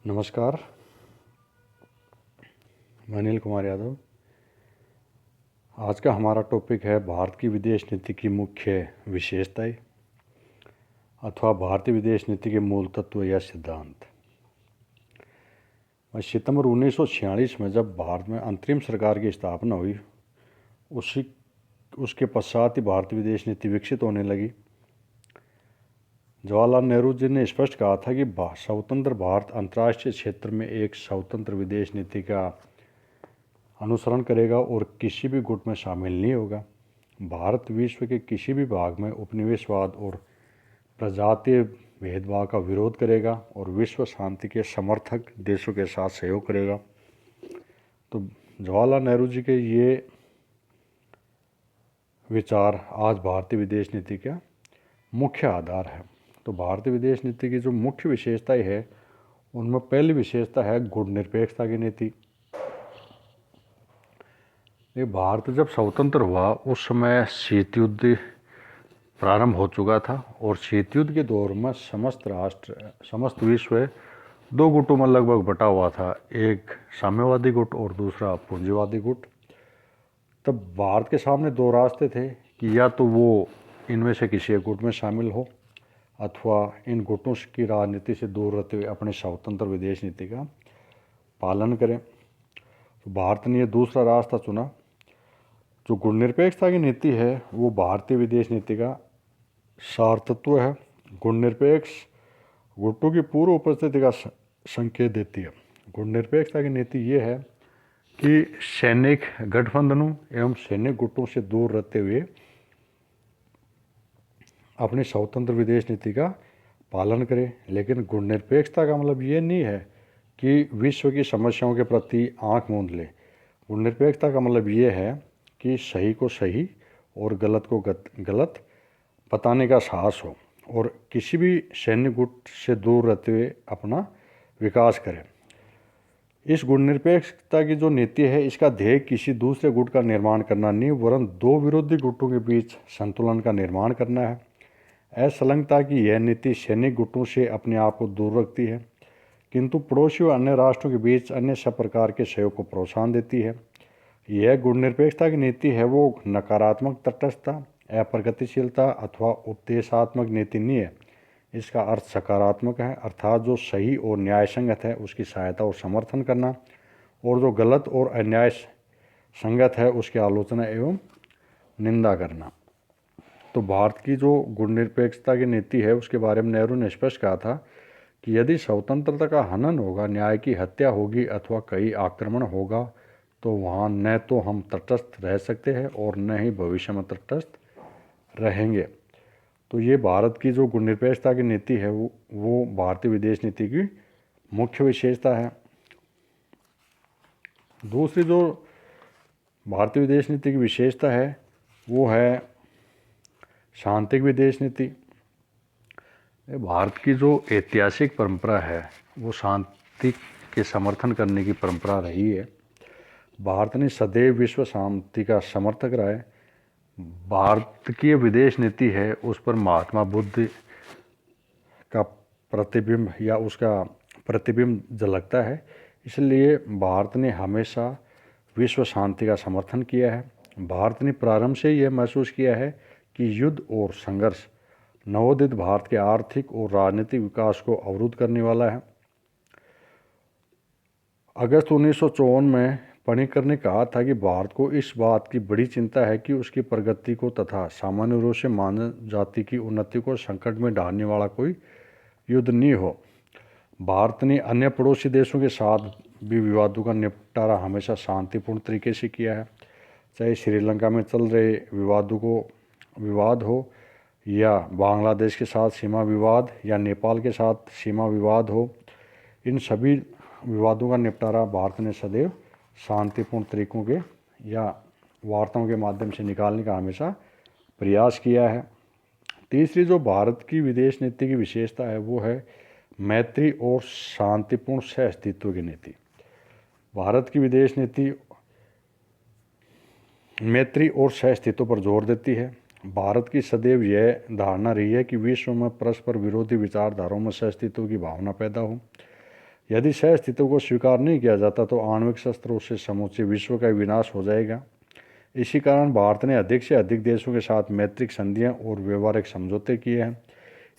नमस्कार। मैं अनिल कुमार यादव। आज का हमारा टॉपिक है भारत की विदेश नीति की मुख्य विशेषताएं अथवा भारतीय विदेश नीति के मूल तत्व या सिद्धांत। सितंबर 1946 में जब भारत में अंतरिम सरकार की स्थापना हुई, उसके पश्चात ही भारतीय विदेश नीति विकसित होने लगी। जवाहरलाल नेहरू जी ने स्पष्ट कहा था कि स्वतंत्र भारत अंतर्राष्ट्रीय क्षेत्र में एक स्वतंत्र विदेश नीति का अनुसरण करेगा और किसी भी गुट में शामिल नहीं होगा। भारत विश्व के किसी भी भाग में उपनिवेशवाद और प्रजातीय भेदभाव का विरोध करेगा और विश्व शांति के समर्थक देशों के साथ सहयोग करेगा। तो जवाहरलाल नेहरू जी के ये विचार आज भारतीय विदेश नीति का मुख्य आधार है। तो भारतीय विदेश नीति की जो मुख्य विशेषताएं है, उनमें पहली विशेषता है गुटनिरपेक्षता की नीति। ये भारत जब स्वतंत्र हुआ उस समय शीत युद्ध प्रारंभ हो चुका था और शीत युद्ध के दौर में समस्त विश्व दो गुटों में लगभग बटा हुआ था, एक साम्यवादी गुट और दूसरा पूंजीवादी गुट। तब भारत के सामने दो रास्ते थे कि या तो वो इनमें से किसी एक गुट में शामिल हो अथवा इन गुटों की राजनीति से दूर रहते हुए अपने स्वतंत्र विदेश नीति का पालन करें। तो भारत ने यह दूसरा रास्ता चुना। जो गुटनिरपेक्षता की नीति है वो भारतीय विदेश नीति का सार तत्व है। गुटनिरपेक्ष गुटों की पूर्व उपस्थिति का संकेत देती है। गुटनिरपेक्षता की नीति ये है कि सैनिक गठबंधनों एवं सैनिक गुटों से दूर रहते हुए अपनी स्वतंत्र विदेश नीति का पालन करें। लेकिन गुटनिरपेक्षता का मतलब ये नहीं है कि विश्व की समस्याओं के प्रति आंख मूंद ले। गुटनिरपेक्षता का मतलब ये है कि सही को सही और गलत को गलत बताने का साहस हो और किसी भी सैन्य गुट से दूर रहते हुए अपना विकास करें। इस गुटनिरपेक्षता की जो नीति है, इसका ध्येय किसी दूसरे गुट का निर्माण करना नहीं, वरन दो विरोधी गुटों के बीच संतुलन का निर्माण करना है। असंलग्नता की यह नीति सैनिक गुटों से अपने आप को दूर रखती है, किंतु पड़ोसी व अन्य राष्ट्रों के बीच अन्य सब प्रकार के सहयोग को प्रोत्साहन देती है। यह गुटनिरपेक्षता की नीति है वो नकारात्मक तटस्थता, अप्रगतिशीलता अथवा उपदेशात्मक नीति नहीं है। इसका अर्थ सकारात्मक है, अर्थात जो सही और न्याय संगत है उसकी सहायता और समर्थन करना, और जो गलत और अन्याय संगत है उसकी आलोचना एवं निंदा करना। तो भारत की जो गुटनिरपेक्षता की नीति है उसके बारे में नेहरू ने स्पष्ट कहा था कि यदि स्वतंत्रता का हनन होगा, न्याय की हत्या होगी अथवा कई आक्रमण होगा, तो वहाँ न तो हम तटस्थ रह सकते हैं और न ही भविष्य में तटस्थ रहेंगे। तो ये भारत की जो गुटनिरपेक्षता की नीति है वो भारतीय विदेश नीति की मुख्य विशेषता है। दूसरी जो भारतीय विदेश नीति की विशेषता है वो है शांतिक विदेश नीति। भारत की जो ऐतिहासिक परंपरा है वो शांति के समर्थन करने की परंपरा रही है। भारत ने सदैव विश्व शांति का समर्थक रहा है। भारत की विदेश नीति है उस पर महात्मा बुद्ध का प्रतिबिंब या उसका प्रतिबिंब झलकता है। इसलिए भारत ने हमेशा विश्व शांति का समर्थन किया है। भारत ने प्रारंभ से यह महसूस किया है कि युद्ध और संघर्ष नवोदित भारत के आर्थिक और राजनीतिक विकास को अवरुद्ध करने वाला है। अगस्त 1954 में पणिकर ने कहा था कि भारत को इस बात की बड़ी चिंता है कि उसकी प्रगति को तथा सामान्य रूप से मानव जाति की उन्नति को संकट में डालने वाला कोई युद्ध नहीं हो। भारत ने अन्य पड़ोसी देशों के साथ भी विवादों का निपटारा हमेशा शांतिपूर्ण तरीके से किया है। चाहे श्रीलंका में चल रहे विवाद हो या बांग्लादेश के साथ सीमा विवाद या नेपाल के साथ सीमा विवाद हो, इन सभी विवादों का निपटारा भारत ने सदैव शांतिपूर्ण तरीकों के या वार्ताओं के माध्यम से निकालने का हमेशा प्रयास किया है। तीसरी जो भारत की विदेश नीति की विशेषता है वो है मैत्री और शांतिपूर्ण सहअस्तित्व की नीति। भारत की विदेश नीति मैत्री और सहअस्तित्व पर जोर देती है। भारत की सदैव यह धारणा रही है कि विश्व में परस्पर विरोधी विचारधाराओं में सहअस्तित्व की भावना पैदा हो। यदि सह अस्तित्व को स्वीकार नहीं किया जाता तो आणविक शस्त्रों से समूचे विश्व का विनाश हो जाएगा। इसी कारण भारत ने अधिक से अधिक देशों के साथ मैत्रिक संधियां और व्यवहारिक समझौते किए हैं।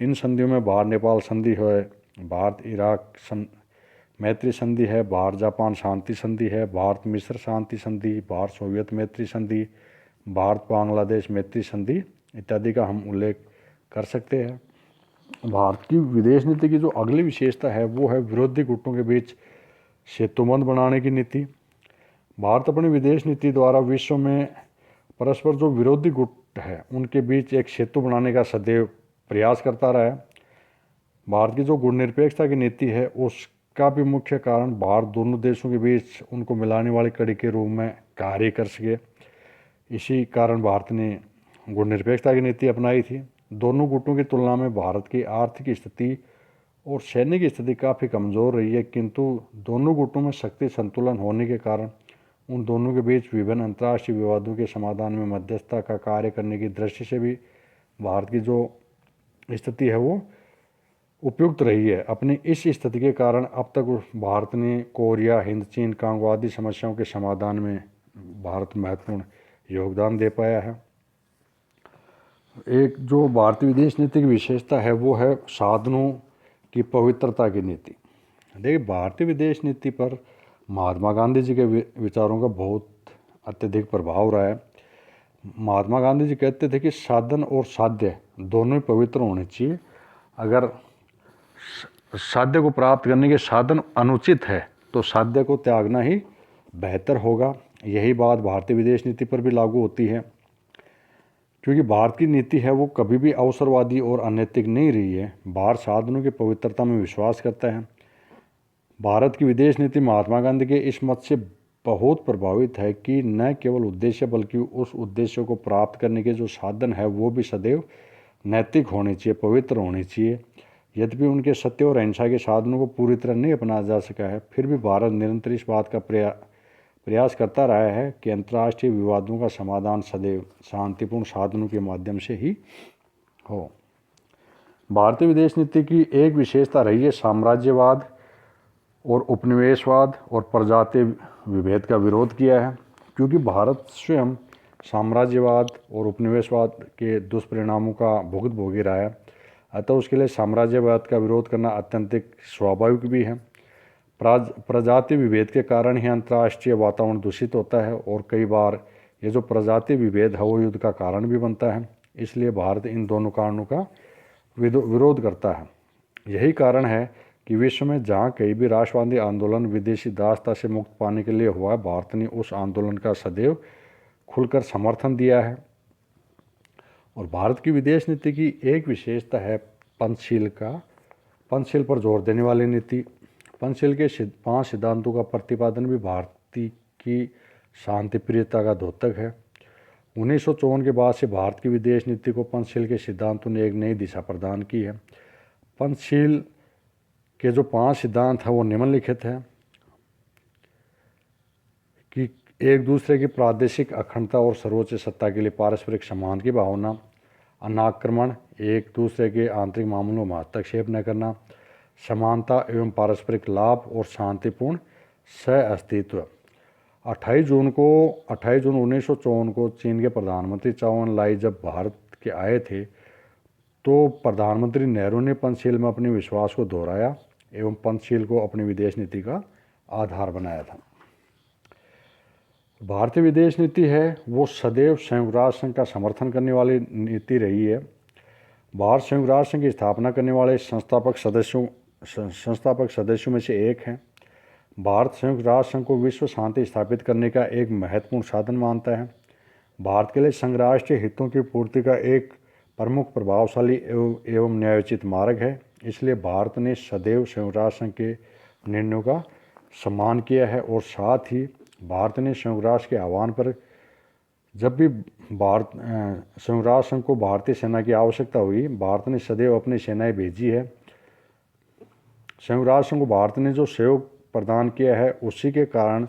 इन संधियों में भारत नेपाल संधि है, भारत इराक मैत्री संधि है, भारत जापान शांति संधि है, भारत मिस्र शांति संधि, भारत सोवियत मैत्री संधि, भारत बांग्लादेश मैत्री संधि इत्यादि का हम उल्लेख कर सकते हैं। भारत की विदेश नीति की जो अगली विशेषता है वो है विरोधी गुटों के बीच सेतुबंध बनाने की नीति। भारत अपनी विदेश नीति द्वारा विश्व में परस्पर जो विरोधी गुट है उनके बीच एक सेतु बनाने का सदैव प्रयास करता रहा है। भारत की जो गुणनिरपेक्षता की नीति है उसका भी मुख्य कारण भारत दोनों देशों के बीच उनको मिलाने वाली कड़ी के रूप में कार्य कर सके। इसी कारण भारत ने गुणनिरपेक्षता की नीति अपनाई थी। दोनों गुटों की तुलना में भारत की आर्थिक स्थिति और सैनिक स्थिति काफ़ी कमज़ोर रही है, किंतु दोनों गुटों में शक्ति संतुलन होने के कारण उन दोनों के बीच विभिन्न अंतर्राष्ट्रीय विवादों के समाधान में मध्यस्थता का कार्य करने की दृष्टि से भी भारत की जो स्थिति है वो उपयुक्त रही है। अपनी इस स्थिति के कारण अब तक भारत ने कोरिया, हिंद, चीन, कांगो आदि समस्याओं के समाधान में भारत महत्वपूर्ण योगदान दे पाया है। एक जो भारतीय विदेश नीति की विशेषता है वो है साधनों की पवित्रता की नीति। देखिए, भारतीय विदेश नीति पर महात्मा गांधी जी के विचारों का बहुत अत्यधिक प्रभाव रहा है। महात्मा गांधी जी कहते थे कि साधन और साध्य दोनों ही पवित्र होने चाहिए। अगर साध्य को प्राप्त करने के साधन अनुचित है तो साध्य को त्यागना ही बेहतर होगा। यही बात भारतीय विदेश नीति पर भी लागू होती है, क्योंकि भारत की नीति है वो कभी भी अवसरवादी और अनैतिक नहीं रही है। भारत साधनों की पवित्रता में विश्वास करता है। भारत की विदेश नीति महात्मा गांधी के इस मत से बहुत प्रभावित है कि न केवल उद्देश्य बल्कि उस उद्देश्य को प्राप्त करने के जो साधन है वो भी सदैव नैतिक होने चाहिए, पवित्र होने चाहिए। यद्यपि उनके सत्य और अहिंसा के साधनों को पूरी तरह नहीं अपनाया जा सका है, फिर भी भारत निरंतर इस बात का प्रयास करता रहा है कि अंतर्राष्ट्रीय विवादों का समाधान सदैव शांतिपूर्ण साधनों के माध्यम से ही हो। भारतीय विदेश नीति की एक विशेषता रही है साम्राज्यवाद और उपनिवेशवाद और प्रजातीय विभेद का विरोध किया है। क्योंकि भारत स्वयं साम्राज्यवाद और उपनिवेशवाद के दुष्परिणामों का भोगी रहा है, अतः उसके लिए साम्राज्यवाद का विरोध करना अत्यंत स्वाभाविक भी है। प्रजातीय विभेद के कारण ही अंतर्राष्ट्रीय वातावरण दूषित होता है और कई बार ये जो प्रजातीय विभेद है वो युद्ध का कारण भी बनता है। इसलिए भारत इन दोनों कारणों का विरोध करता है। यही कारण है कि विश्व में जहाँ कहीं भी राष्ट्रवादी आंदोलन विदेशी दासता से मुक्त पाने के लिए हुआ, भारत ने उस आंदोलन का सदैव खुलकर समर्थन दिया है। और भारत की विदेश नीति की एक विशेषता है पंचशील पर जोर देने वाली नीति। पंचशील के 5 सिद्धांतों का प्रतिपादन भी भारतीय की शांति प्रियता का द्योतक है। 1954 के बाद से भारत की विदेश नीति को पंचशील के सिद्धांतों ने एक नई दिशा प्रदान की है। पंचशील के जो 5 सिद्धांत हैं वो निम्नलिखित हैं कि एक दूसरे की प्रादेशिक अखंडता और सर्वोच्च सत्ता के लिए पारस्परिक सम्मान की भावना, अनाक्रमण, एक दूसरे के आंतरिक मामलों में हस्तक्षेप न करना, समानता एवं पारस्परिक लाभ और शांतिपूर्ण सह अस्तित्व। 28 जून 1954 को चीन के प्रधानमंत्री चाउ एन लाई जब भारत के आए थे तो प्रधानमंत्री नेहरू ने पंचशील में अपने विश्वास को दोहराया एवं पंचशील को अपनी विदेश नीति का आधार बनाया था। भारतीय विदेश नीति है वो सदैव संयुक्त राष्ट्र संघ का समर्थन करने वाली नीति रही है। भारत संयुक्त राष्ट्र संघ की स्थापना करने वाले संस्थापक सदस्यों में से एक हैं। भारत संयुक्त राष्ट्र संघ को विश्व शांति स्थापित करने का एक महत्वपूर्ण साधन मानता है। भारत के लिए संघ राष्ट्रीय हितों की पूर्ति का एक प्रमुख, प्रभावशाली एवं न्यायोचित मार्ग है। इसलिए भारत ने सदैव संयुक्त राष्ट्र संघ के निर्णयों का सम्मान किया है और साथ ही भारत ने संयुक्त राष्ट्र के आह्वान पर जब भी संयुक्त राष्ट्र संघ को भारतीय सेना की आवश्यकता हुई, भारत ने सदैव अपनी सेनाएं भेजी है। संयुक्त राष्ट्र संघ को भारत ने जो सहयोग प्रदान किया है उसी के कारण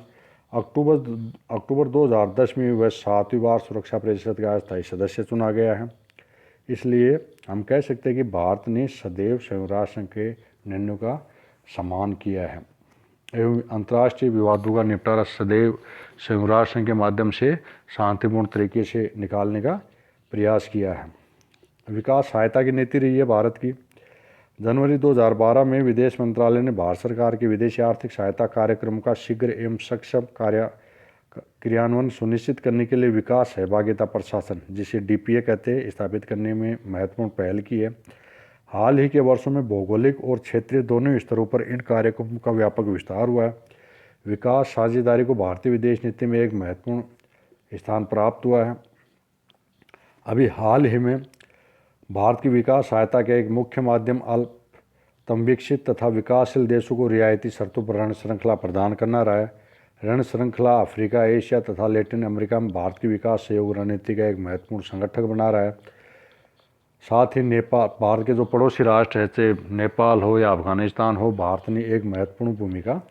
अक्टूबर 2010 में वह 7वीं बार सुरक्षा परिषद का अस्थायी सदस्य चुना गया है। इसलिए हम कह सकते हैं कि भारत ने सदैव संयुक्त राष्ट्र संघ के निर्णयों का सम्मान किया है एवं अंतर्राष्ट्रीय विवादों का निपटारा सदैव संयुक्त राष्ट्र संघ के माध्यम से शांतिपूर्ण तरीके से निकालने का प्रयास किया है। विकास सहायता की नीति रही है भारत की। जनवरी 2012 में विदेश मंत्रालय ने भारत सरकार के विदेशी आर्थिक सहायता कार्यक्रम का शीघ्र एवं सक्षम क्रियान्वयन सुनिश्चित करने के लिए विकास सहभागिता प्रशासन, जिसे डीपीए कहते हैं, स्थापित करने में महत्वपूर्ण पहल की है। हाल ही के वर्षों में भौगोलिक और क्षेत्रीय दोनों स्तरों पर इन कार्यक्रमों का व्यापक विस्तार हुआ है। विकास साझेदारी को भारतीय विदेश नीति में एक महत्वपूर्ण स्थान प्राप्त हुआ है। अभी हाल ही में भारत की विकास सहायता का एक मुख्य माध्यम अल्पतम विकसित तथा विकासशील देशों को रियायती शर्तों पर ऋण श्रृंखला प्रदान करना रहा है। ऋण श्रृंखला अफ्रीका, एशिया तथा लैटिन अमेरिका में भारत की विकास सहयोग रणनीति का एक महत्वपूर्ण संगठक बना रहा है। साथ ही नेपाल, भारत के जो पड़ोसी राष्ट्र हैं, चाहे नेपाल हो या अफगानिस्तान हो, भारत ने एक महत्वपूर्ण भूमिका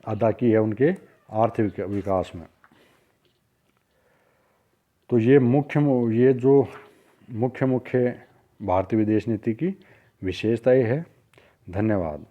अदा की है उनके आर्थिक विकास में। तो ये जो मुख्य भारतीय विदेश नीति की विशेषताएं है। धन्यवाद।